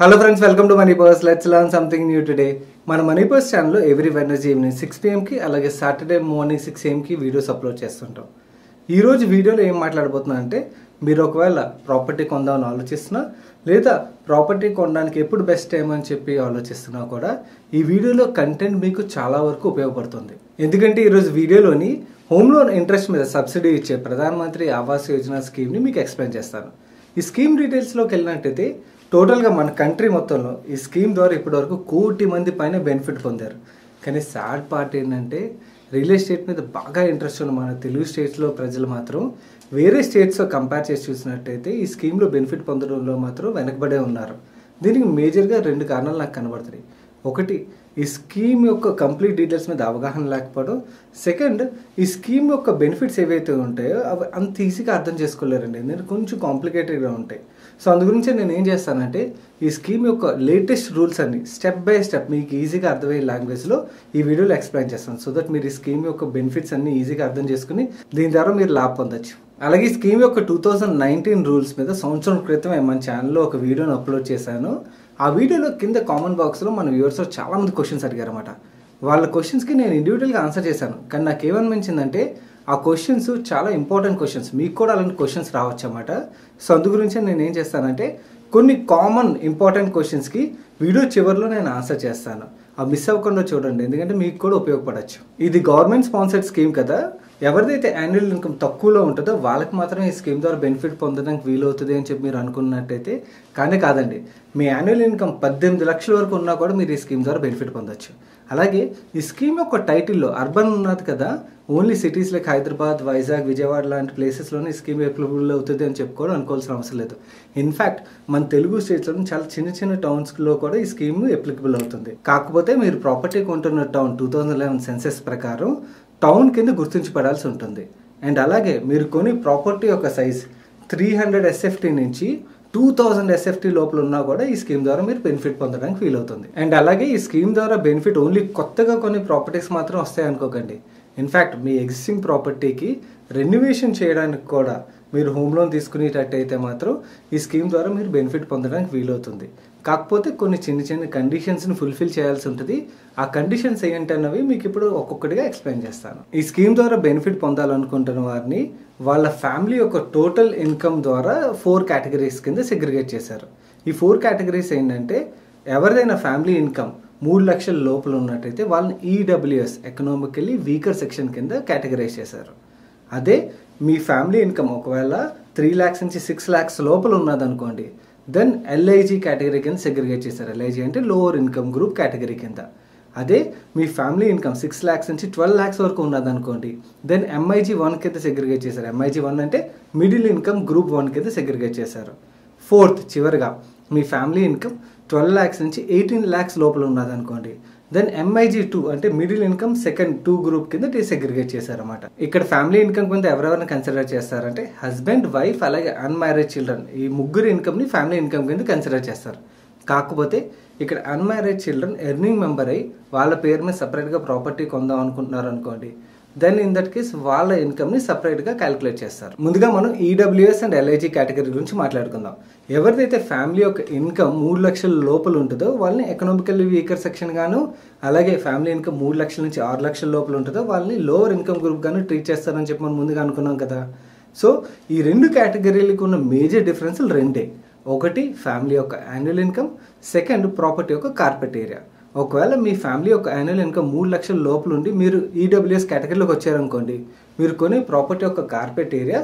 Hello friends, welcome to Moneypurse. Let's learn something new today. మన మనీపర్స్ ఛానల్లో every Wednesday evening 6 PM కి అలాగే Saturday morning 6 AM కి videos upload చేస్తుంటాం. ఈ రోజు వీడియోలో ఏం మాట్లాడబోతున్నా అంటే మీరు ఒకవేళ ప్రాపర్టీ కొందామని ఆలోచిస్తున్నా లేదా ప్రాపర్టీ కొనడానికి ఎప్పుడు బెస్ట్ టైం అని చెప్పి ఆలోచిస్తున్నా కూడా ఈ వీడియోలో కంటెంట్ మీకు చాలా వరకు ఉపయోగపడుతుంది. ఎందుకంటే ఈరోజు వీడియోలోని హోమ్ లోన్ ఇంట్రెస్ట్ మీద సబ్సిడీ ఇచ్చే ప్రధానమంత్రి ఆవాస్ యోజన స్కీమ్ని మీకు ఎక్స్ప్లెయిన్ చేస్తాను. ఈ స్కీమ్ డీటెయిల్స్లోకి వెళ్ళినట్టయితే టోటల్గా మన కంట్రీ మొత్తంలో ఈ స్కీమ్ ద్వారా ఇప్పటివరకు 1 కోటి మంది పైన బెనిఫిట్ పొందారు. కానీ సాడ్ పార్ట్ ఏంటంటే రియల్ ఎస్టేట్ మీద బాగా ఇంట్రెస్ట్ ఉన్న మన తెలుగు స్టేట్స్లో ప్రజలు మాత్రం వేరే స్టేట్స్తో కంపేర్ చేసి చూసినట్టయితే ఈ స్కీమ్లో బెనిఫిట్ పొందడంలో మాత్రం వెనకబడే ఉన్నారు. దీనికి మేజర్గా 2 కారణాలు నాకు కనబడుతున్నాయి. ఒకటి, ఈ స్కీమ్ యొక్క కంప్లీట్ డీటెయిల్స్ మీద అవగాహన లేకపోవడం. సెకండ్, ఈ స్కీమ్ యొక్క బెనిఫిట్స్ ఏవైతే ఉంటాయో అవి అంత ఈజీగా అర్థం చేసుకోలేరండి, ఎందుకంటే కొంచెం కాంప్లికేటెడ్గా ఉంటాయి. సో అందు గురించి నేను ఏం చేస్తానంటే ఈ స్కీమ్ యొక్క లేటెస్ట్ రూల్స్ అన్ని స్టెప్ బై స్టెప్ మీకు ఈజీగా అర్థమయ్యే లాంగ్వేజ్లో ఈ వీడియోలో ఎక్స్ప్లెయిన్ చేస్తాను. సో దట్ మీరు ఈ స్కీమ్ యొక్క బెనిఫిట్స్ అన్ని ఈజీగా అర్థం చేసుకుని దీని ద్వారా మీరు లాభ పొందొచ్చు. అలాగే ఈ స్కీమ్ యొక్క 2019 రూల్స్ మీద సంవత్సరం క్రితమే మన ఛానల్లో ఒక వీడియోని అప్లోడ్ చేశాను. ఆ వీడియోలో కింద కామెంట్ బాక్స్లో మన వ్యూవర్స్లో చాలామంది క్వశ్చన్స్ అడిగారు అనమాట. వాళ్ళ క్వశ్చన్స్కి నేను ఇండివిజువల్గా ఆన్సర్ చేశాను. కానీ నాకు ఏమనిపించిందంటే ఆ క్వశ్చన్స్ చాలా ఇంపార్టెంట్ క్వశ్చన్స్, మీకు కూడా అలాంటి క్వశ్చన్స్ రావచ్చు అన్నమాట. సో అందు గురించి నేను ఏం చేస్తానంటే కొన్ని కామన్ ఇంపార్టెంట్ క్వశ్చన్స్కి వీడియో చివరిలో నేను ఆన్సర్ చేస్తాను. ఆ మిస్ అవ్వకుండా చూడండి, ఎందుకంటే మీకు కూడా ఉపయోగపడవచ్చు. ఇది గవర్నమెంట్ స్పాన్సర్డ్ స్కీమ్ కదా, ఎవరిదైతే యాన్యువల్ ఇన్కమ్ తక్కువలో ఉంటుందో వాళ్ళకి మాత్రమే ఈ స్కీమ్ ద్వారా బెనిఫిట్ పొందడానికి వీలవుతుంది అని చెప్పి మీరు అనుకున్నట్టయితే కానీ కాదండి. మీ యాన్యువల్ ఇన్కమ్ 18 లక్షల వరకు ఉన్నా కూడా మీరు ఈ స్కీమ్ ద్వారా బెనిఫిట్ పొందొచ్చు. అలాగే ఈ స్కీమ్ యొక్క టైటిల్లో అర్బన్ ఉన్నది కదా, only cities like Hyderabad, Vizag, Vijayawada లాంటి ప్లేసెస్లోనే ఈ స్కీమ్ అప్లికబుల్ అవుతుంది అని చెప్పుకోవడం అనుకోవాల్సిన అవసరం లేదు. ఇన్ఫ్యాక్ట్ మన తెలుగు స్టేట్స్లో చాలా చిన్న చిన్న టౌన్స్లో కూడా ఈ స్కీమ్ అప్లికబుల్ అవుతుంది. కాకపోతే మీరు ప్రాపర్టీ కొంటున్న టౌన్ 2011 సెన్సెస్ ప్రకారం టౌన్ కింద గుర్తించబడాల్సి ఉంటుంది. అండ్ అలాగే మీరు కొని ప్రాపర్టీ యొక్క సైజ్ 300 SFT నుంచి 2000 SFT లోపల ఉన్నా కూడా ఈ స్కీమ్ ద్వారా మీరు బెనిఫిట్ పొందడానికి వీల్ అవుతుంది. అండ్ అలాగే ఈ స్కీమ్ ద్వారా బెనిఫిట్ ఓన్లీ కొత్తగా కొన్ని ప్రాపర్టీస్ మాత్రం వస్తాయి అనుకోకండి. ఇన్ఫ్యాక్ట్ మీ ఎగ్జిస్టింగ్ ప్రాపర్టీకి రెన్యువేషన్ చేయడానికి కూడా మీరు హోమ్ లోన్ తీసుకునేటట్టయితే మాత్రం ఈ స్కీమ్ ద్వారా మీరు బెనిఫిట్ పొందడానికి వీలవుతుంది. కాకపోతే కొన్ని చిన్న చిన్న కండిషన్స్ని ఫుల్ఫిల్ చేయాల్సి ఉంటుంది. ఆ కండిషన్స్ ఏంటన్నవి మీకు ఇప్పుడు ఒక్కొక్కటిగా ఎక్స్ప్లెయిన్ చేస్తాను. ఈ స్కీమ్ ద్వారా బెనిఫిట్ పొందాలనుకుంటున్న వారిని వాళ్ళ ఫ్యామిలీ యొక్క టోటల్ ఇన్కమ్ ద్వారా 4 కేటగిరీస్ కింద సెగ్రిగేట్ చేశారు. ఈ 4 కేటగిరీస్ ఏంటంటే ఎవరిదైనా ఫ్యామిలీ ఇన్కమ్ 3 లక్షల లోపల ఉన్నట్టయితే వాళ్ళని EWS ఎకనామికల్లీ వీకర్ సెక్షన్ కింద కేటగరైజ్ చేశారు. అదే మీ ఫ్యామిలీ ఇన్కమ్ ఒకవేళ 3 lakhs నుంచి 6 lakhs లోపల ఉన్నదనుకోండి, దెన్ LIG కేటగిరీ కింద సెగ్రిగేట్ చేశారు. LIG అంటే లోవర్ ఇన్కమ్ గ్రూప్ కేటగిరీ కింద. అదే మీ ఫ్యామిలీ ఇన్కమ్ 6 lakhs నుంచి 12 lakhs వరకు ఉన్నదనుకోండి, దెన్ MIG 1 కింద సెగ్రిగేట్ చేశారు. MIG 1 అంటే మిడిల్ ఇన్కమ్ గ్రూప్ 1 కింద సెగ్రిగేట్ చేశారు. ఫోర్త్, చివరిగా మీ ఫ్యామిలీ ఇన్కమ్ 12 lakhs నుంచి 18 lakhs లోపల ఉన్నదనుకోండి, దెన్ MIG 2 అంటే మిడిల్ ఇన్కమ్ సెకండ్ 2 గ్రూప్ కింద డిసెగ్రిగేట్ చేశారన్నమాట. ఇక్కడ ఫ్యామిలీ ఇన్కమ్ కింద ఎవరెవరిని కన్సిడర్ చేస్తారంటే హస్బెండ్, వైఫ్ అలాగే అన్మ్యారేడ్ చిల్డ్రన్, ఈ ముగ్గురు ఇన్కమ్ని ఫ్యామిలీ ఇన్కమ్ కింద కన్సిడర్ చేస్తారు. కాకపోతే ఇక్కడ అన్మ్యారేడ్ చిల్డ్రన్ ఎర్నింగ్ మెంబర్ అయ్యి వాళ్ళ పేరు మీద సపరేట్గా ప్రాపర్టీ కొందాం అనుకుంటున్నారు అనుకోండి, దెన్ ఇన్ దట్ కేస్ వాళ్ళ ఇన్కమ్ని సపరేట్గా క్యాలిక్యులేట్ చేస్తారు. ముందుగా మనం EWS అండ్ LIG కేటగిరీ గురించి మాట్లాడుకుందాం. ఎవరిదైతే ఫ్యామిలీ యొక్క ఇన్కమ్ 3 లక్షల లోపల ఉంటుందో వాళ్ళని ఎకనామికల్లీ వీకర్ సెక్షన్ గాను, అలాగే ఫ్యామిలీ ఇన్కమ్ 3 లక్షల నుంచి 6 లక్షల లోపల ఉంటుందో వాళ్ళని లోవర్ ఇన్కమ్ గ్రూప్ గాను ట్రీట్ చేస్తారని చెప్పి మనం ముందుగా అనుకున్నాం కదా. సో ఈ 2 కేటగిరీలకు ఉన్న మేజర్ డిఫరెన్స్లు 2. ఒకటి ఫ్యామిలీ యొక్క యాన్యువల్ ఇన్కమ్, సెకండ్ ప్రాపర్టీ యొక్క కార్పెట్ ఏరియా. ఒకవేళ మీ ఫ్యామిలీ యొక్క యాన్యువల్ ఇన్కమ్ 3 లక్షల లోపల ఉండి మీరు EWS కేటగిరీలోకి వచ్చారనుకోండి, మీరు కొనే ప్రాపర్టీ యొక్క కార్పెట్ ఏరియా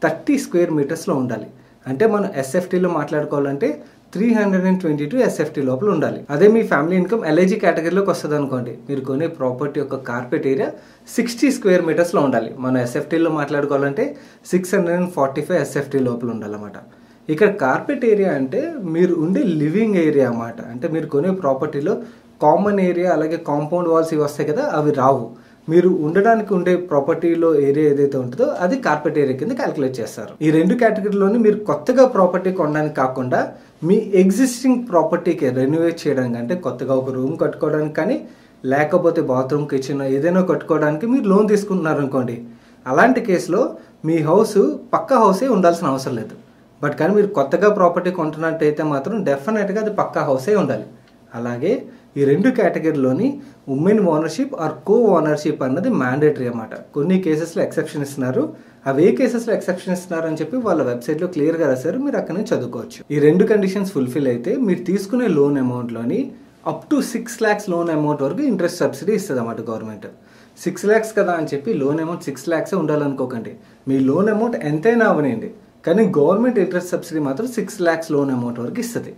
30 square meters ఉండాలి. అంటే మనం SFTలో మాట్లాడుకోవాలంటే 322 SFT లోపల ఉండాలి. అదే మీ ఫ్యామిలీ ఇన్కమ్ LIG కేటగిరీలోకి వస్తుంది అనుకోండి, మీరు కొనే ప్రాపర్టీ యొక్క కార్పెట్ ఏరియా 60 square meters ఉండాలి. మనం SFTలో మాట్లాడుకోవాలంటే 645 SFT లోపల ఉండాలన్నమాట. ఇక్కడ కార్పెట్ ఏరియా అంటే మీరు ఉండే లివింగ్ ఏరియా అన్నమాట. అంటే మీరు కొనే ప్రాపర్టీలో కామన్ ఏరియా అలాగే కాంపౌండ్ వాల్స్ ఇవి వస్తాయి కదా, అవి రావు. మీరు ఉండడానికి ఉండే ప్రాపర్టీలో ఏరియా ఏదైతే ఉంటుందో అది కార్పెట్ ఏరియా కింద క్యాలిక్యులేట్ చేస్తారు. ఈ 2 కేటగిరీలోని మీరు కొత్తగా ప్రాపర్టీ కొనడానికి కాకుండా మీ ఎగ్జిస్టింగ్ ప్రాపర్టీకి రెన్యువేట్ చేయడానికి, అంటే కొత్తగా ఒక రూమ్ కట్టుకోవడానికి కానీ లేకపోతే బాత్రూమ్, కిచెన్ ఏదైనా కట్టుకోవడానికి మీరు లోన్ తీసుకుంటున్నారు అనుకోండి, అలాంటి కేసులో మీ హౌస్ పక్క హౌసే ఉండాల్సిన అవసరం లేదు. బట్ కానీ మీరు కొత్తగా ప్రాపర్టీ కొంటున్నట్టయితే మాత్రం డెఫినెట్గా అది పక్కా హౌసే ఉండాలి. అలాగే ఈ 2 కేటగిరీలోని women ownership or co ownership అన్నది మ్యాండేటరీ అన్నమాట. కొన్ని కేసెస్లో ఎక్సెప్షన్ ఇస్తున్నారు. అవి ఏ కేసెస్లో ఎక్సెప్షన్ ఇస్తున్నారు అని చెప్పి వాళ్ళ వెబ్సైట్లో క్లియర్గా రాశారు. మీరు అక్కడ నుంచి చదువుకోవచ్చు. ఈ 2 కండిషన్స్ ఫుల్ఫిల్ అయితే మీరు తీసుకునే లోన్ అమౌంట్లోని up to 6 lakhs loan amount వరకు ఇంట్రెస్ట్ సబ్సిడీ ఇస్తుంది అన్నమాట గవర్నమెంట్. 6 lakhs కదా అని చెప్పి లోన్ అమౌంట్ 6 lakhs ఉండాలనుకోకండి. మీ లోన్ అమౌంట్ ఎంతైనా అవనండి, కానీ గవర్నమెంట్ ఇంట్రెస్ట్ సబ్సిడీ మాత్రం 6 lakhs లోన్ అమౌంట్ వరకు ఇస్తుంది.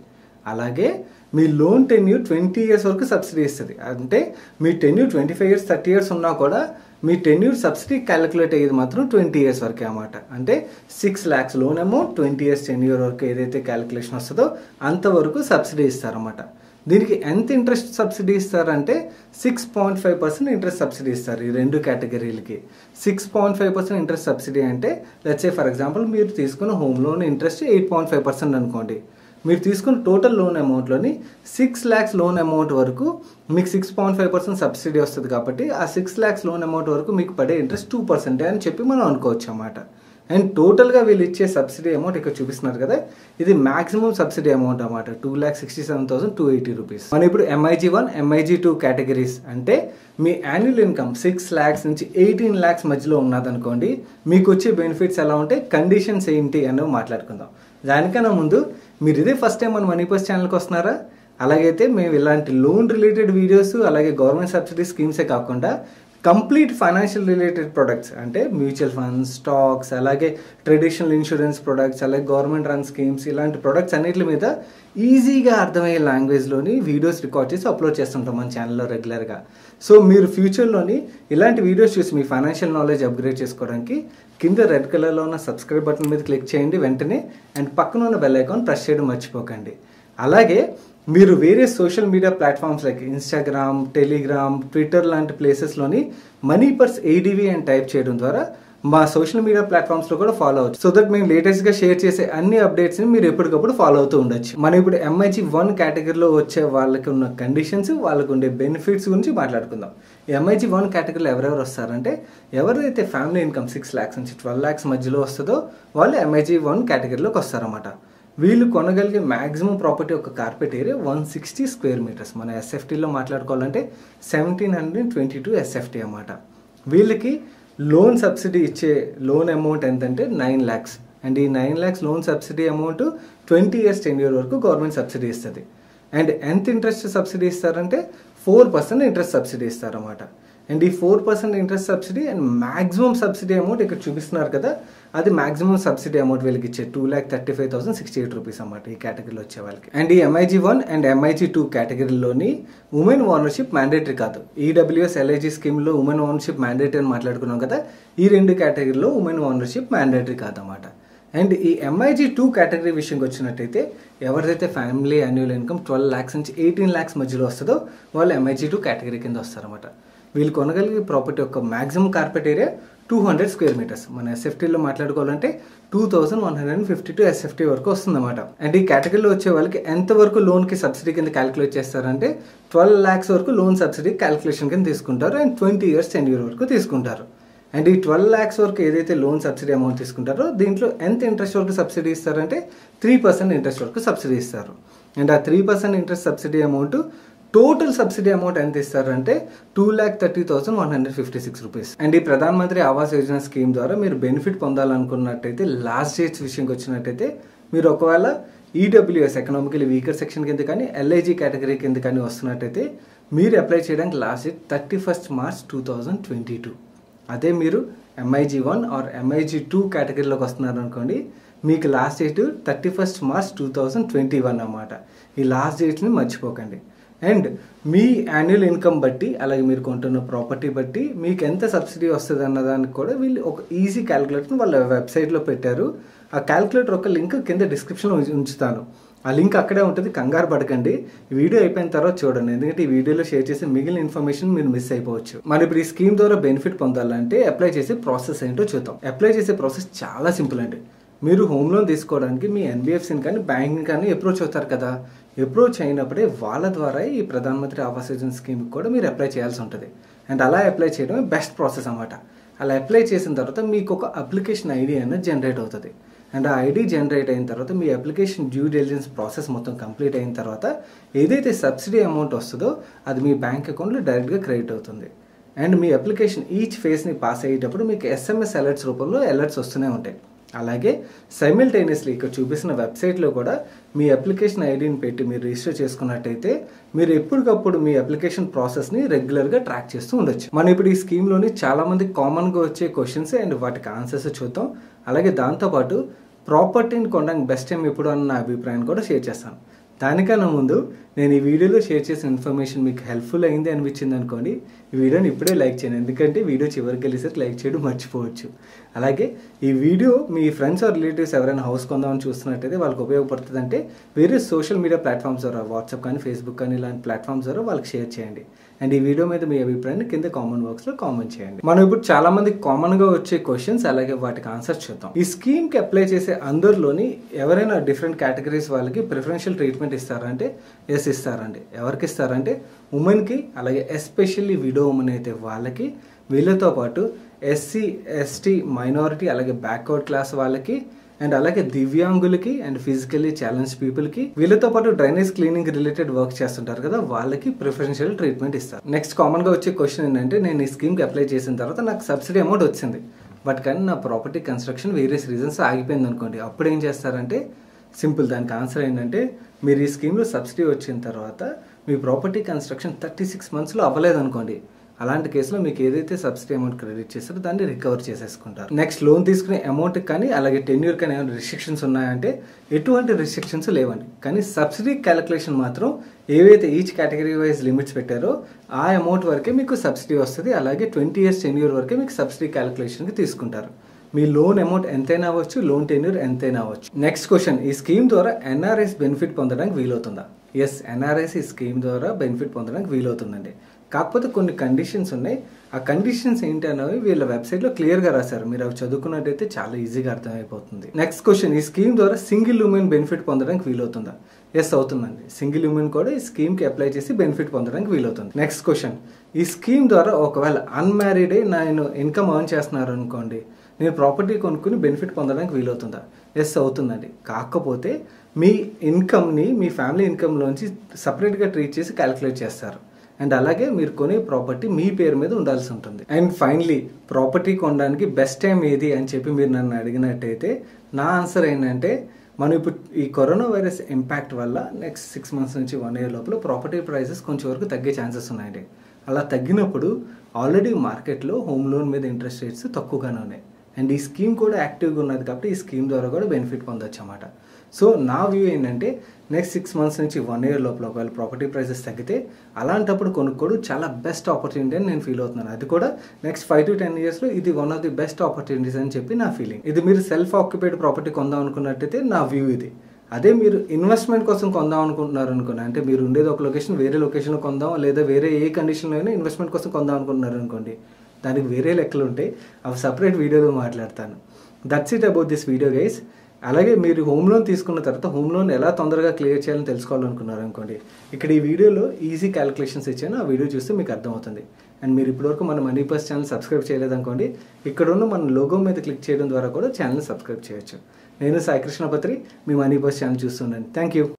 అలాగే మీ లోన్ టెన్యూర్ 20 years వరకు సబ్సిడీ ఇస్తుంది. అంటే మీ టెన్యూర్ 25 years 30 years ఉన్నా కూడా మీ టెన్యూర్ సబ్సిడీ క్యాలిక్యులేట్ అయ్యేది మాత్రం 20 years వరకే అన్నమాట. అంటే 6 lakhs loan amount 20 years tenure వరకు ఏదైతే క్యాలిక్యులేషన్ వస్తుందో అంతవరకు సబ్సిడీ ఇస్తారన్నమాట. దీనికి ఎంత ఇంట్రెస్ట్ సబ్సిడీ ఇస్తారంటే 6.5% ఇంట్రెస్ట్ సబ్సిడీ ఇస్తారు. ఈ 2 కేటగిరీలకి 6.5% ఇంట్రెస్ట్ సబ్సిడీ అంటే లెట్స్ సే ఫర్ ఎగ్జాంపుల్ మీరు తీసుకున్న హోమ్ లోన్ ఇంట్రెస్ట్ 8.5% అనుకోండి. మీరు తీసుకున్న టోటల్ లోన్ అమౌంట్లోని 6 lakhs లోన్ అమౌంట్ వరకు మీకు 6.5% సబ్సిడీ వస్తుంది. కాబట్టి ఆ 6 lakhs లోన్ అమౌంట్ వరకు మీకు పడే ఇంట్రెస్ట్ 2% అని చెప్పి మనం అనుకోవచ్చు అన్నమాట. అండ్ టోటల్గా వీళ్ళు ఇచ్చే సబ్సిడీ అమౌంట్ ఇక్కడ చూపిస్తున్నారు కదా, ఇది మాక్సిమం సబ్సిడీ అమౌంట్ అన్నమాట. 2,67,280 రూపీస్. మనం ఇప్పుడు MIG1, MIG2 కేటగిరీస్ అంటే మీ యాన్యువల్ ఇన్కమ్ 6 lakhs నుంచి 18 lakhs మధ్యలో ఉన్నదనుకోండి, మీకు వచ్చే బెనిఫిట్స్ ఎలా ఉంటాయి, కండిషన్స్ ఏంటి అనేవి మాట్లాడుకుందాం. దానికన్నా ముందు మీరు ఇదే ఫస్ట్ టైం మన మనీ పర్స్ ఛానల్కి వస్తున్నారా? అలాగైతే మేము ఇలాంటి లోన్ రిలేటెడ్ వీడియోస్ అలాగే గవర్నమెంట్ సబ్సిడీ స్కీమ్సే కాకుండా కంప్లీట్ ఫైనాన్షియల్ రిలేటెడ్ ప్రొడక్ట్స్ అంటే మ్యూచువల్ ఫండ్స్, స్టాక్స్, అలాగే ట్రెడిషనల్ ఇన్సూరెన్స్ ప్రొడక్ట్స్, అలాగే గవర్నమెంట్ రన్ స్కీమ్స్, ఇలాంటి ప్రొడక్ట్స్ అన్నిటి మీద ఈజీగా అర్థమయ్యే లాంగ్వేజ్లోని వీడియోస్ రికార్డ్ చేసి అప్లోడ్ చేస్తుంటాం మన ఛానల్లో రెగ్యులర్గా. సో మీరు ఫ్యూచర్లోని ఇలాంటి వీడియోస్ చూసి మీ ఫైనాన్షియల్ నాలెడ్జ్ అప్గ్రేడ్ చేసుకోవడానికి కింద రెడ్ కలర్లో ఉన్న సబ్స్క్రైబ్ బటన్ మీద క్లిక్ చేయండి వెంటనే, అండ్ పక్కన ఉన్న బెల్ ఐకాన్ ప్రెస్ చేయడం మర్చిపోకండి. అలాగే మీరు వేరే social media platforms like Instagram, Telegram, Twitter లాంటి ప్లేసెస్లోని మనీ పర్స్ ADV అని టైప్ చేయడం ద్వారా మా సోషల్ మీడియా ప్లాట్ఫామ్స్లో కూడా ఫాలో అవచ్చు. సో దట్ మేము లేటెస్ట్గా షేర్ చేసే అన్ని అప్డేట్స్ని మీరు ఎప్పటికప్పుడు ఫాలో అవుతూ ఉండొచ్చు. మనం ఇప్పుడు MIG1 కేటగిరీలో వచ్చే వాళ్ళకి ఉన్న కండిషన్స్, వాళ్ళకు ఉండే బెనిఫిట్స్ గురించి మాట్లాడుకుందాం. MIG1 కేటగిరీలో ఎవరెవరు వస్తారంటే ఎవరైతే ఫ్యామిలీ ఇన్కమ్ 6 lakhs నుంచి 12 lakhs మధ్యలో వస్తుందో వాళ్ళు MIG1 కేటగిరీలోకి వస్తారన్నమాట. వీళ్ళు కొనగలిగే మ్యాక్సిమం ప్రాపర్టీ ఒక కార్పెట్ ఏరియా 160 square meters. మన SFTలో మాట్లాడుకోవాలంటే 1722 SFT అన్నమాట. వీళ్ళకి లోన్ సబ్సిడీ ఇచ్చే లోన్ అమౌంట్ ఎంతంటే 9 lakhs. అండ్ ఈ 9 lakhs loan subsidy amount 20 years tenure వరకు గవర్నమెంట్ సబ్సిడీ ఇస్తుంది. అండ్ ఎంత ఇంట్రెస్ట్ సబ్సిడీ ఇస్తారంటే 4% ఇంట్రెస్ట్ సబ్సిడీ ఇస్తారన్నమాట. అండ్ ఈ 4% interest subsidy and maximum subsidy amount ఇక్కడ చూపిస్తున్నారు కదా, అది మ్యాక్సిమం సబ్సిడీ అమౌంట్ వీళ్ళకి ఇచ్చే 2,35,068 రూపీస్ అన్నమాట ఈ కేటగిరీలో వచ్చే వాళ్ళకి. అండ్ ఈ MIG1 అండ్ MIG2 కేటగిరీలోని ఉమెన్ ఓనర్షిప్ మ్యాండేటరీ కాదు. EWS LIG స్కీమ్లో ఉమెన్ ఓనర్షిప్ మ్యాండేటరీ అని మాట్లాడుకున్నాం కదా, ఈ 2 కేటగిరీలో ఉమెన్ ఓనర్షిప్ మ్యాండేటరీ కాదన్నమాట. అండ్ ఈ MIG2 కేటగిరీ విషయంకి వచ్చినట్టయితే ఎవరిదైతే ఫ్యామిలీ యాన్యువల్ ఇన్కమ్ 12 lakhs నుంచి 18 lakhs మధ్యలో వస్తుందో వాళ్ళు MIG2 కేటగిరీ కింద వస్తారన్నమాట. వీళ్ళు కొనగలిగే ప్రాపర్టీ యొక్క maximum carpet area 200 square meters. మన SFTలో మాట్లాడుకోవాలంటే 2152 SFT వరకు వస్తుందన్నమాట. అండ్ ఈ కేటగిరీలో వచ్చే వాళ్ళకి ఎంతవరకు లోన్కి సబ్సిడీ కింద క్యాలిక్యులేట్ చేస్తారంటే 12 lakhs వరకు లోన్ సబ్సిడీ క్యాలిక్యులేషన్ కింద తీసుకుంటారు. అండ్ 20 years టెన్యూర్ వరకు తీసుకుంటారు. అండ్ ఈ 12 lakhs వరకు ఏదైతే లోన్ సబ్సిడీ అమౌంట్ తీసుకుంటారో దీంట్లో ఎంత ఇంట్రెస్ట్ వరకు సబ్సిడీ ఇస్తారంటే 3% ఇంట్రెస్ట్ వరకు సబ్సిడీ ఇస్తారు. అండ్ ఆ 3% interest subsidy amount total subsidy amount ఎంత ఇస్తారంటే 2,30,156 రూపీస్. అండ్ ఈ ప్రధాన మంత్రి ఆవాస్ యోజన స్కీమ్ ద్వారా మీరు బెనిఫిట్ పొందాలనుకున్నట్టయితే లాస్ట్ డేట్స్ విషయంకి వచ్చినట్టయితే మీరు ఒకవేళ EWS ఎకనామికలీ వీకర్ సెక్షన్ కింద కానీ LIG కేటగిరీ కింద కానీ వస్తున్నట్టయితే మీరు అప్లై చేయడానికి లాస్ట్ డేట్ 31st March 2022. అదే మీరు MIG1 ఆర్ MIG2 కేటగిరీలోకి వస్తున్నారు అనుకోండి, మీకు లాస్ట్ డేట్ 31st March 2021 అన్నమాట. ఈ లాస్ట్ డేట్స్ని మర్చిపోకండి. అండ్ మీ యాన్యువల్ ఇన్కమ్ బట్టి అలాగే మీరు కొంటున్న ప్రాపర్టీ బట్టి మీకు ఎంత సబ్సిడీ వస్తుంది అన్నదానికి కూడా వీళ్ళు ఒక ఈజీ క్యాలిక్యులేటర్ని వాళ్ళ వెబ్సైట్లో పెట్టారు. ఆ క్యాలిక్యులేటర్ ఒక లింక్ కింద డిస్క్రిప్షన్లో ఉంచుతాను. ఆ లింక్ అక్కడే ఉంటుంది, కంగారు పడకండి. ఈ వీడియో అయిపోయిన తర్వాత చూడండి, ఎందుకంటే ఈ వీడియోలో షేర్ చేసే మిగిలిన ఇన్ఫర్మేషన్ మీరు మిస్ అయిపోవచ్చు. మరి ఇప్పుడు ఈ స్కీమ్ ద్వారా బెనిఫిట్ పొందాలంటే అప్లై చేసే ప్రాసెస్ ఏంటో చూద్దాం. అప్లై చేసే ప్రాసెస్ చాలా సింపుల్ అండి. మీరు హోమ్ లోన్ తీసుకోవడానికి మీ NBFCని కానీ బ్యాంక్ని కానీ అప్రోచ్ అవుతారు కదా, అప్రోచ్ అయినప్పుడే వాళ్ళ ద్వారా ఈ ప్రధాన మంత్రి ఆవాస్ యోజన స్కీమ్కి కూడా మీరు అప్లై చేయాల్సి ఉంటుంది. అండ్ అలా అప్లై చేయడమే బెస్ట్ ప్రాసెస్ అన్నమాట. అలా అప్లై చేసిన తర్వాత మీకు ఒక అప్లికేషన్ ID అనేది జనరేట్ అవుతుంది. అండ్ ఆ ఐడి జనరేట్ అయిన తర్వాత మీ అప్లికేషన్ డ్యూ డిలిజెన్స్ ప్రాసెస్ మొత్తం కంప్లీట్ అయిన తర్వాత ఏదైతే సబ్సిడీ అమౌంట్ వస్తుందో అది మీ బ్యాంక్ అకౌంట్లో డైరెక్ట్గా క్రెడిట్ అవుతుంది. అండ్ మీ అప్లికేషన్ ఈచ్ ఫేజ్ని పాస్ అయ్యేటప్పుడు మీకు SMS అలర్ట్స్ రూపంలో అలర్ట్స్ వస్తూనే ఉంటాయి. అలాగే సైమిల్టేనియస్లీ ఇక్కడ చూపిస్తున్న వెబ్సైట్లో కూడా మీ అప్లికేషన్ ఐడిని పెట్టి మీరు రిజిస్టర్ చేసుకున్నట్టయితే మీరు ఎప్పటికప్పుడు మీ అప్లికేషన్ ప్రాసెస్ని రెగ్యులర్గా ట్రాక్ చేస్తూ ఉండొచ్చు. మనం ఇప్పుడు ఈ స్కీమ్లోని చాలామంది కామన్గా వచ్చే క్వశ్చన్స్ అండ్ వాటికి ఆన్సర్స్ చూద్దాం. అలాగే దాంతోపాటు ప్రాపర్టీని కొనడానికి బెస్ట్ టైం ఎప్పుడు అన్న నా అభిప్రాయాన్ని కూడా షేర్ చేస్తాను. దానికన్నా ముందు నేను ఈ వీడియోలో షేర్ చేసిన ఇన్ఫర్మేషన్ మీకు హెల్ప్ఫుల్ అయింది అనిపించింది అనుకోండి, ఈ వీడియోని ఇప్పుడే లైక్ చేయండి. ఎందుకంటే వీడియో చివరికి వెళ్ళేసరికి లైక్ చేయడం మర్చిపోవచ్చు. అలాగే ఈ వీడియో మీ ఫ్రెండ్స్ ఆర్ రిలేటివ్స్ ఎవరైనా హౌస్ కొందామని చూస్తున్నట్టయితే వాళ్ళకి ఉపయోగపడుతుంది అంటే వేరే సోషల్ మీడియా ప్లాట్ఫామ్స్ ద్వారా వాట్సాప్ కానీ ఫేస్బుక్ కానీ ఇలాంటి ప్లాట్ఫామ్స్ ద్వారా వాళ్ళకి షేర్ చేయండి. అండ్ ఈ వీడియో మీద మీ అభిప్రాయాన్ని కింద కామెంట్ బాక్స్లో కామెంట్ చేయండి. మనం ఇప్పుడు చాలా మంది కామన్గా వచ్చే క్వశ్చన్స్ అలాగే వాటికి ఆన్సర్ చూద్దాం. ఈ స్కీమ్కి అప్లై చేసే అందరిలోని ఎవరైనా డిఫరెంట్ కేటగిరీస్ వాళ్ళకి ప్రిఫరెన్షియల్ ట్రీట్మెంట్ ఇస్తారంటే ఎస్ ఇస్తారండి. ఎవరికి ఇస్తారంటే ఉమెన్కి, అలాగే ఎస్పెషల్లీ విడో ఉమెన్ అయితే వాళ్ళకి, వీళ్ళతో పాటు SC ST మైనారిటీ అలాగే బ్యాక్వర్డ్ క్లాస్ వాళ్ళకి, అండ్ అలాగే దివ్యాంగులకి అండ్ ఫిజికల్లీ ఛాలెంజ్ పీపుల్కి, వీళ్ళతో పాటు డ్రైనేజ్ క్లీనింగ్ రిలేటెడ్ వర్క్ చేస్తుంటారు కదా వాళ్ళకి ప్రిఫరెన్షియల్ ట్రీట్మెంట్ ఇస్తారు. నెక్స్ట్ కామన్గా వచ్చే క్వశ్చన్ ఏంటంటే నేను ఈ స్కీమ్కి అప్లై చేసిన తర్వాత నాకు సబ్సిడీ అమౌంట్ వచ్చింది, బట్ కానీ నా ప్రాపర్టీ కన్స్ట్రక్షన్ వేరియస్ రీజన్స్ ఆగిపోయింది అనుకోండి, అప్పుడు ఏం చేస్తారంటే సింపుల్. దానికి ఆన్సర్ ఏంటంటే మీరు ఈ స్కీమ్లో సబ్సిడీ వచ్చిన తర్వాత మీ ప్రాపర్టీ కన్స్ట్రక్షన్ 36 monthsలో అవ్వలేదు అనుకోండి, అలాంటి కేసులో మీకు ఏదైతే సబ్సిడీ అమౌంట్ క్రెడిట్ చేస్తారో దాన్ని రికవర్ చేసేసుకుంటారు. నెక్స్ట్ లోన్ తీసుకునే అమౌంట్కి కానీ అలాగే టెన్యూర్ కానీ ఏమైనా రిస్ట్రిక్షన్స్ ఉన్నాయంటే ఎటువంటి రిస్ట్రిక్షన్స్ లేవండి. కానీ సబ్సిడీ క్యాలిక్యులేషన్ మాత్రం ఏవైతే ఈచ్ కేటగిరీ వైజ్ లిమిట్స్ పెట్టారో ఆ అమౌంట్ వరకే మీకు సబ్సిడీ వస్తుంది. అలాగే 20 years టెన్యూర్ వరకే మీకు సబ్సిడీ క్యాలిక్యులేషన్కి తీసుకుంటారు. మీ లోన్ అమౌంట్ ఎంతైనా అవ్వచ్చు, లోన్ టెన్యూర్ ఎంతైనా అవ్వచ్చు. నెక్స్ట్ క్వశ్చన్, ఈ స్కీమ్ ద్వారా NRIs బెనిఫిట్ పొందడానికి వీలవుతుందా? ఎస్, NRIs ఈ స్కీమ్ ద్వారా బెనిఫిట్ పొందడానికి వీలవుతుందండి. కాకపోతే కొన్ని కండిషన్స్ ఉన్నాయి. ఆ కండిషన్స్ ఏంటి అనేవి వీళ్ళ వెబ్సైట్లో క్లియర్గా రాశారు. మీరు అవి చదువుకున్నట్టయితే చాలా ఈజీగా అర్థమైపోతుంది. నెక్స్ట్ క్వశ్చన్, ఈ స్కీమ్ ద్వారా సింగిల్ ఉమెన్ బెనిఫిట్ పొందడానికి వీలవుతుందా? ఎస్ అవుతుందండి. సింగిల్ ఉమెన్ కూడా ఈ స్కీమ్కి అప్లై చేసి బెనిఫిట్ పొందడానికి వీలవుతుంది. నెక్స్ట్ క్వశ్చన్, ఈ స్కీమ్ ద్వారా ఒకవేళ అన్మ్యారీడ్ నేను ఇన్కమ్ ఎర్న్ చేస్తున్నారు అనుకోండి, నేను ప్రాపర్టీ కొనుక్కుని బెనిఫిట్ పొందడానికి వీలవుతుందా? ఎస్ అవుతుందండి. కాకపోతే మీ ఇన్కమ్ని మీ ఫ్యామిలీ ఇన్కమ్లోంచి సపరేట్గా ట్రీట్ చేసి క్యాలిక్యులేట్ చేస్తారు. అండ్ అలాగే మీరు కొనే ప్రాపర్టీ మీ పేరు మీద ఉండాల్సి ఉంటుంది. అండ్ ఫైనలీ ప్రాపర్టీ కొనడానికి బెస్ట్ టైం ఏది అని చెప్పి మీరు నన్ను అడిగినట్టయితే నా ఆన్సర్ ఏంటంటే మనం ఇప్పుడు ఈ కరోనా వైరస్ ఇంపాక్ట్ వల్ల నెక్స్ట్ 6 months నుంచి 1 year లోపల ప్రాపర్టీ ప్రైసెస్ కొంచెం వరకు తగ్గే ఛాన్సెస్ ఉన్నాయండి. అలా తగ్గినప్పుడు ఆల్రెడీ మార్కెట్లో హోమ్ లోన్ మీద ఇంట్రెస్ట్ రేట్స్ తక్కువగానే ఉన్నాయి. అండ్ ఈ స్కీమ్ కూడా యాక్టివ్గా ఉన్నది కాబట్టి ఈ స్కీమ్ ద్వారా కూడా బెనిఫిట్ పొందొచ్చు అన్నమాట. సో నా వ్యూ ఏంటంటే నెక్స్ట్ 6 months నుంచి 1 year లోపల ఒకవేళ ప్రాపర్టీ ప్రైసెస్ తగ్గితే అలాంటప్పుడు కొనుక్కోవడం చాలా బెస్ట్ ఆపర్చునిటీ అని నేను ఫీల్ అవుతున్నాను. అది కూడా నెక్స్ట్ 5 to 10 yearsలో ఇది one of the best opportunities అని చెప్పి నా ఫీలింగ్. ఇది మీరు సెల్ఫ్ ఆక్యుపైడ్ ప్రాపర్టీ కొందాం అనుకున్నట్టయితే నా వ్యూ ఇది. అదే మీరు ఇన్వెస్ట్మెంట్ కోసం కొందాం అనుకుంటున్నారు అనుకోండి, అంటే మీరు ఉండేది ఒక లొకేషన్ వేరే లొకేషన్లో కొందాం లేదా వేరే ఏ కండిషన్లో అయినా ఇన్వెస్ట్మెంట్ కోసం కొందాం అనుకుంటున్నారు అనుకోండి, దానికి వేరే లెక్కలు ఉంటాయి. అవి సపరేట్ వీడియోలో మాట్లాడతాను. That's it about this video guys. అలాగే మీరు హోమ్ లోన్ తీసుకున్న తర్వాత హోమ్ లోన్ ఎలా తొందరగా క్లియర్ చేయాలని తెలుసుకోవాలనుకున్నారు అనుకోండి, ఇక్కడ ఈ వీడియోలో ఈజీ క్యాలిక్యులేషన్స్ ఇచ్చాను. ఆ వీడియో చూస్తే మీకు అర్థమవుతుంది. అండ్ మీరు ఇప్పటివరకు మన మనీ పర్స్ ఛానల్ సబ్స్క్రైబ్ చేయలేదనుకోండి, ఇక్కడ ఉన్న మన లోగో మీద క్లిక్ చేయడం ద్వారా కూడా ఛానల్ సబ్స్క్రైబ్ చేయొచ్చు. నేను సాయి కృష్ణ పత్రి, మీ మనీ పర్స్ ఛానల్ చూస్తున్నాను. Thank you.